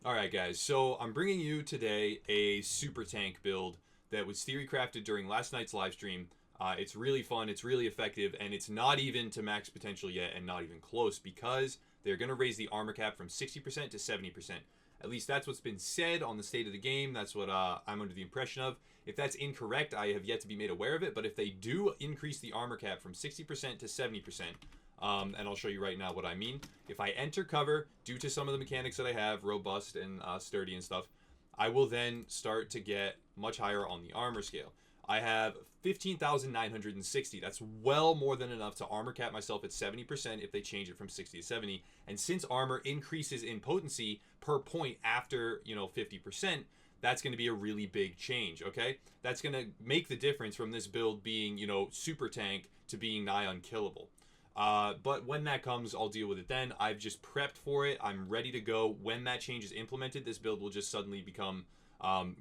Alright guys, so I'm bringing you today a super tank build that was theory crafted during last night's live stream. It's really fun, it's really effective, and it's not even to max potential yet and not even close because they're going to raise the armor cap from 60% to 70%. At least that's what's been said on the state of the game. That's what I'm under the impression of. If that's incorrect, I have yet to be made aware of it, but if they do increase the armor cap from 60% to 70%, and I'll show you right now what I mean. If I enter cover, due to some of the mechanics that I have, robust and sturdy and stuff, I will then start to get much higher on the armor scale. I have 15,960. That's well more than enough to armor cap myself at 70% if they change it from 60 to 70. And since armor increases in potency per point after, 50%, that's going to be a really big change, okay? That's going to make the difference from this build being, super tank to being nigh unkillable. But when that comes, I'll deal with it then. I've just prepped for it. I'm ready to go. When that change is implemented, this build will just suddenly become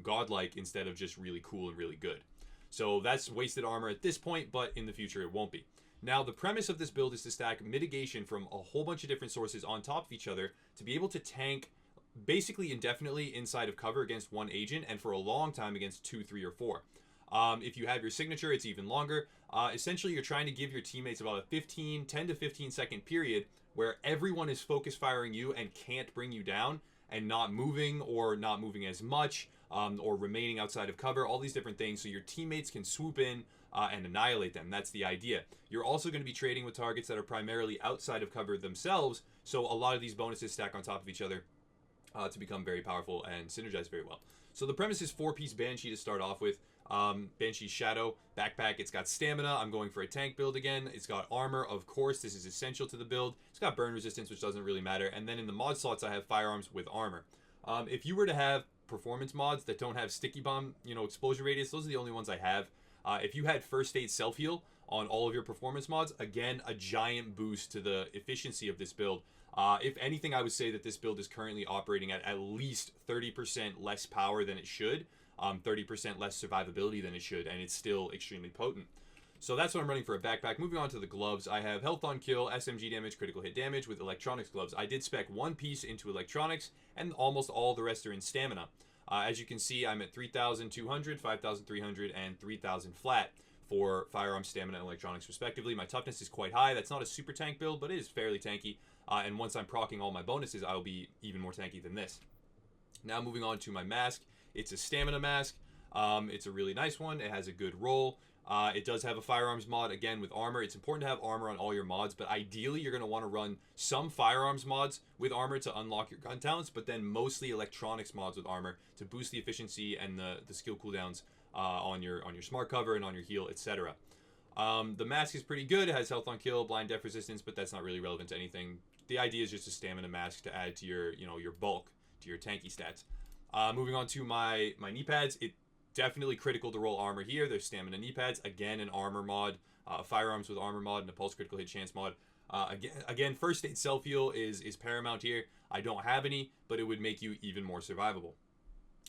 godlike instead of just really cool and really good. So that's wasted armor at this point, but in the future it won't be. Now, the premise of this build is to stack mitigation from a whole bunch of different sources on top of each other to be able to tank basically indefinitely inside of cover against one agent and for a long time against 2, 3, or 4. If you have your signature, it's even longer. Essentially, you're trying to give your teammates about a 10 to 15 second period where everyone is focus firing you and can't bring you down and not moving or not moving as much or remaining outside of cover, all these different things so your teammates can swoop in and annihilate them. That's the idea. You're also going to be trading with targets that are primarily outside of cover themselves, so a lot of these bonuses stack on top of each other to become very powerful and synergize very well. So the premise is 4-piece Banshee to start off with. Banshee Shadow backpack. It's got stamina. I'm going for a tank build again. It's got armor, of course. This is essential to the build. It's got burn resistance, which doesn't really matter. And then in the mod slots, I have firearms with armor. If you were to have performance mods that don't have sticky bomb, explosion radius, those are the only ones I have. If you had first aid self heal on all of your performance mods, again, a giant boost to the efficiency of this build. If anything, I would say that this build is currently operating at least 30% less power than it should, 30% less survivability than it should, and it's still extremely potent. So that's what I'm running for a backpack. Moving on to the gloves, I have health on kill, SMG damage, critical hit damage with electronics gloves. I did spec one piece into electronics, and almost all the rest are in stamina. As you can see, I'm at 3,200, 5,300, and 3,000 flat for firearm, stamina, and electronics respectively. My toughness is quite high. That's not a super tank build, but it is fairly tanky. And once I'm proccing all my bonuses, I'll be even more tanky than this. Now moving on to my mask. It's a stamina mask. It's a really nice one. It has a good roll. It does have a firearms mod, again, with armor. It's important to have armor on all your mods, but ideally you're going to want to run some firearms mods with armor to unlock your gun talents, but then mostly electronics mods with armor to boost the efficiency and the skill cooldowns on your smart cover and on your heal, etc. The mask is pretty good. It has health on kill, blind def resistance, but that's not really relevant to anything. The idea is just a stamina mask to add to your bulk, to your tanky stats. Moving on to my knee pads, it definitely critical to roll armor here. There's stamina knee pads, again an armor mod, firearms with armor mod, and a pulse critical hit chance mod. Again, first aid self heal is paramount here. I don't have any, but it would make you even more survivable.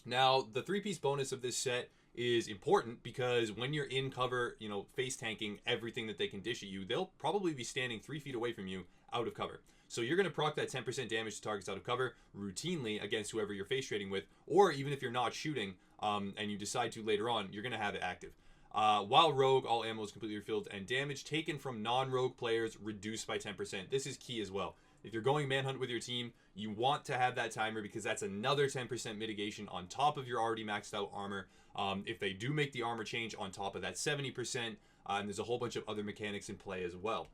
Now, the 3-piece bonus of this set is important because when you're in cover, face tanking everything that they can dish at you, they'll probably be standing 3 feet away from you out of cover. So you're going to proc that 10% damage to targets out of cover routinely against whoever you're face trading with, or even if you're not shooting and you decide to later on, you're going to have it active. While rogue, all ammo is completely refilled and damage taken from non-rogue players reduced by 10%. This is key as well. If you're going manhunt with your team, you want to have that timer because that's another 10% mitigation on top of your already maxed out armor. If they do make the armor change on top of that 70%, and there's a whole bunch of other mechanics in play as well.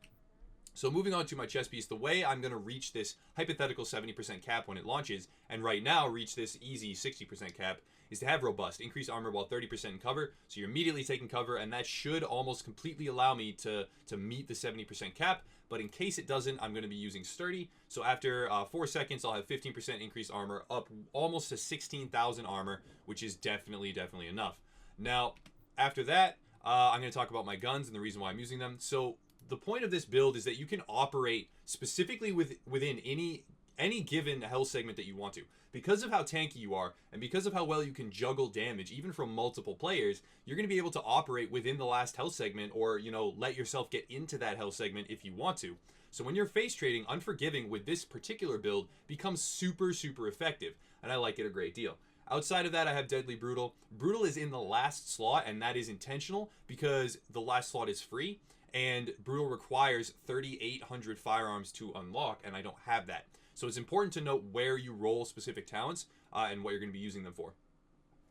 So moving on to my chest piece, the way I'm going to reach this hypothetical 70% cap when it launches, and right now reach this easy 60% cap, is to have robust, increase armor while 30% in cover, so you're immediately taking cover, and that should almost completely allow me to meet the 70% cap, but in case it doesn't, I'm going to be using sturdy, so after 4 seconds, I'll have 15% increased armor, up almost to 16,000 armor, which is definitely enough. Now, after that, I'm going to talk about my guns and the reason why I'm using them. So the point of this build is that you can operate specifically within any any given health segment that you want to. Because of how tanky you are, and because of how well you can juggle damage, even from multiple players, you're going to be able to operate within the last health segment, or, you know, let yourself get into that health segment if you want to. So when you're face trading, Unforgiving with this particular build becomes super, super effective, and I like it a great deal. Outside of that, I have Deadly Brutal. Brutal is in the last slot, and that is intentional because the last slot is free, and Brutal requires 3,800 firearms to unlock, and I don't have that. So it's important to note where you roll specific talents and what you're going to be using them for.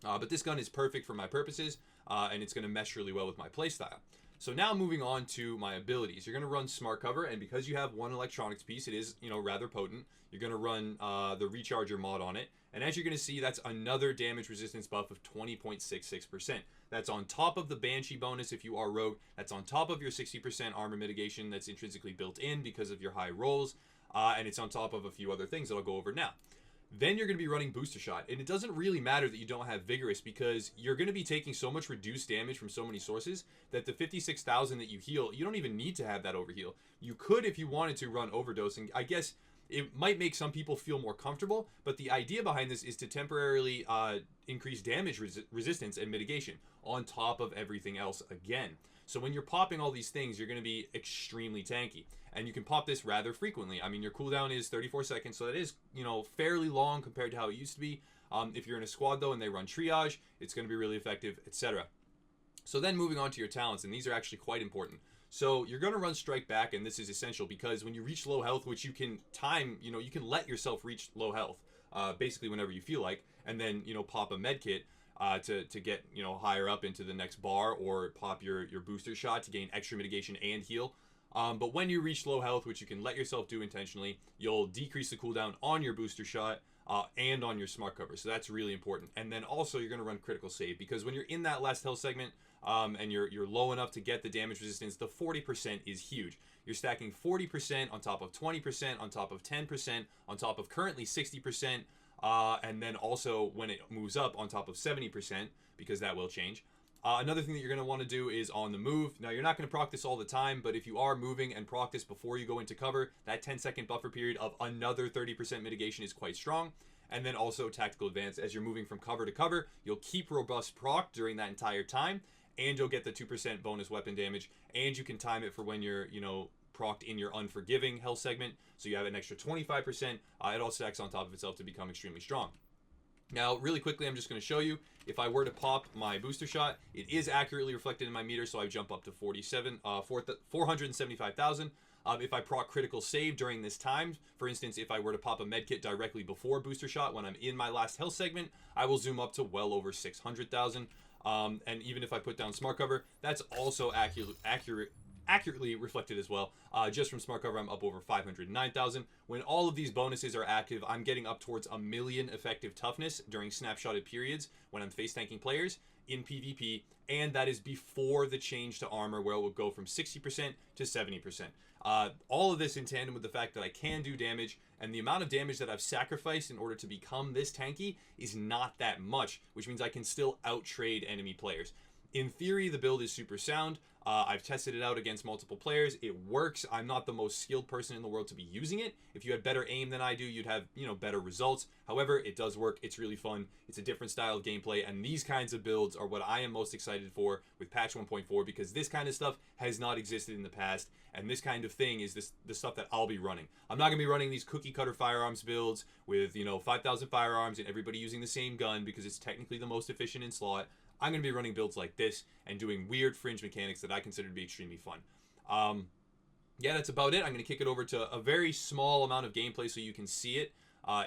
But this gun is perfect for my purposes, and it's going to mesh really well with my playstyle. So now moving on to my abilities. You're going to run Smart Cover, and because you have one electronics piece, it is, you know, rather potent. You're going to run the Recharger mod on it, and as you're going to see, that's another damage resistance buff of 20.66%. That's on top of the Banshee bonus if you are rogue. That's on top of your 60% armor mitigation that's intrinsically built in because of your high rolls, and it's on top of a few other things that I'll go over now. Then you're going to be running Booster Shot, and it doesn't really matter that you don't have Vigorous because you're going to be taking so much reduced damage from so many sources that the 56,000 that you heal, you don't even need to have that overheal. You could, if you wanted to, run Overdose, and I guess it might make some people feel more comfortable, but the idea behind this is to temporarily increase damage resistance and mitigation on top of everything else again. So when you're popping all these things, you're going to be extremely tanky. And you can pop this rather frequently. I mean, your cooldown is 34 seconds, so that is, you know, fairly long compared to how it used to be. If you're in a squad, though, and they run Triage, it's going to be really effective, etc. So then moving on to your talents, and these are actually quite important. So you're going to run Strike Back, and this is essential because when you reach low health, which you can time, you know, you can let yourself reach low health, basically whenever you feel like, and then, you know, pop a med kit to get, you know, higher up into the next bar, or pop your Booster Shot to gain extra mitigation and heal. But when you reach low health, which you can let yourself do intentionally, you'll decrease the cooldown on your Booster Shot and on your Smart Cover. So that's really important. And then also you're going to run Critical Save because when you're in that last health segment and you're low enough to get the damage resistance, the 40% is huge. You're stacking 40% on top of 20%, on top of 10%, on top of currently 60%, and then also when it moves up on top of 70%, because that will change. Another thing that you're going to want to do is on the move. Now, you're not going to proc this all the time, but if you are moving and proc this before you go into cover, that 10-second buffer period of another 30% mitigation is quite strong. And then also Tactical Advance. As you're moving from cover to cover, you'll keep robust proc during that entire time, and you'll get the 2% bonus weapon damage, and you can time it for when you're, you know, procced in your Unforgiving health segment, so you have an extra 25%. It all stacks on top of itself to become extremely strong. Now, really quickly, I'm just going to show you, if I were to pop my Booster Shot, it is accurately reflected in my meter, so I jump up to 475,000. If I proc Critical Save during this time, for instance, if I were to pop a medkit directly before Booster Shot when I'm in my last health segment, I will zoom up to well over 600,000. And even if I put down Smart Cover, that's also accurately reflected as well. Just from Smart Cover, I'm up over 509,000. When all of these bonuses are active, I'm getting up towards 1 million effective toughness during snapshotted periods when I'm face tanking players in PvP, and that is before the change to armor, where it will go from 60% to 70%. All of this in tandem with the fact that I can do damage, and the amount of damage that I've sacrificed in order to become this tanky is not that much, which means I can still out-trade enemy players. In theory, the build is super sound. I've tested it out against multiple players. It works. I'm not the most skilled person in the world to be using it. If you had better aim than I do, you'd have, you know, better results. However, it does work. It's really fun. It's a different style of gameplay, and these kinds of builds are what I am most excited for with patch 1.4, because this kind of stuff has not existed in the past, and this kind of thing is the stuff that I'll be running. I'm not going to be running these cookie cutter firearms builds with, you know, 5,000 firearms and everybody using the same gun because it's technically the most efficient in slot. I'm going to be running builds like this and doing weird fringe mechanics that I consider to be extremely fun. Yeah, that's about it. I'm going to kick it over to a very small amount of gameplay so you can see it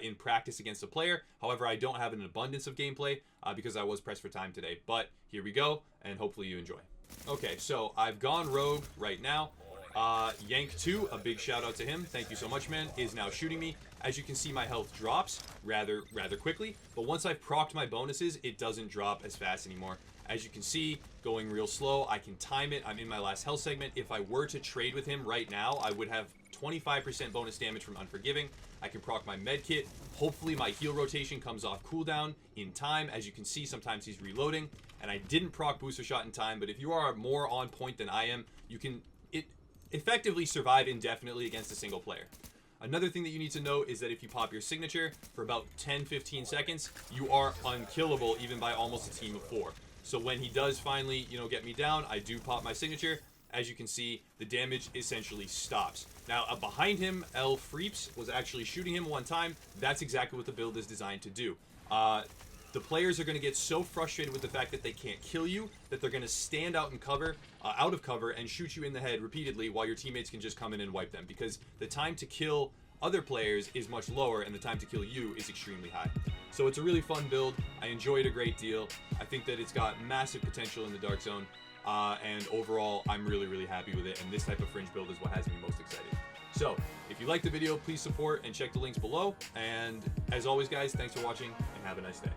in practice against a player. However, I don't have an abundance of gameplay because I was pressed for time today. But here we go, and hopefully you enjoy. Okay, so I've gone rogue right now. Yank2, a big shout out to him. Thank you so much, man, is now shooting me. As you can see, my health drops rather quickly, but once I've procced my bonuses, it doesn't drop as fast anymore. As you can see, going real slow, I can time it. I'm in my last health segment. If I were to trade with him right now, I would have 25% bonus damage from Unforgiving. I can proc my med kit. Hopefully my heal rotation comes off cooldown in time. As you can see, sometimes he's reloading, and I didn't proc Booster Shot in time, but if you are more on point than I am, you can effectively survive indefinitely against a single player. Another thing that you need to know is that if you pop your signature for about 10-15 seconds, you are unkillable even by almost a team of 4. So when he does finally, get me down, I do pop my signature. As you can see, the damage essentially stops. Now, behind him, El Freeps was actually shooting him one time. That's exactly what the build is designed to do. The players are going to get so frustrated with the fact that they can't kill you that they're going to stand out of cover and shoot you in the head repeatedly while your teammates can just come in and wipe them, because the time to kill other players is much lower and the time to kill you is extremely high. So it's a really fun build. I enjoy it a great deal. I think that it's got massive potential in the Dark Zone. And overall, I'm really, really happy with it. And this type of fringe build is what has me most excited. So if you liked the video, please support and check the links below. And as always, guys, thanks for watching and have a nice day.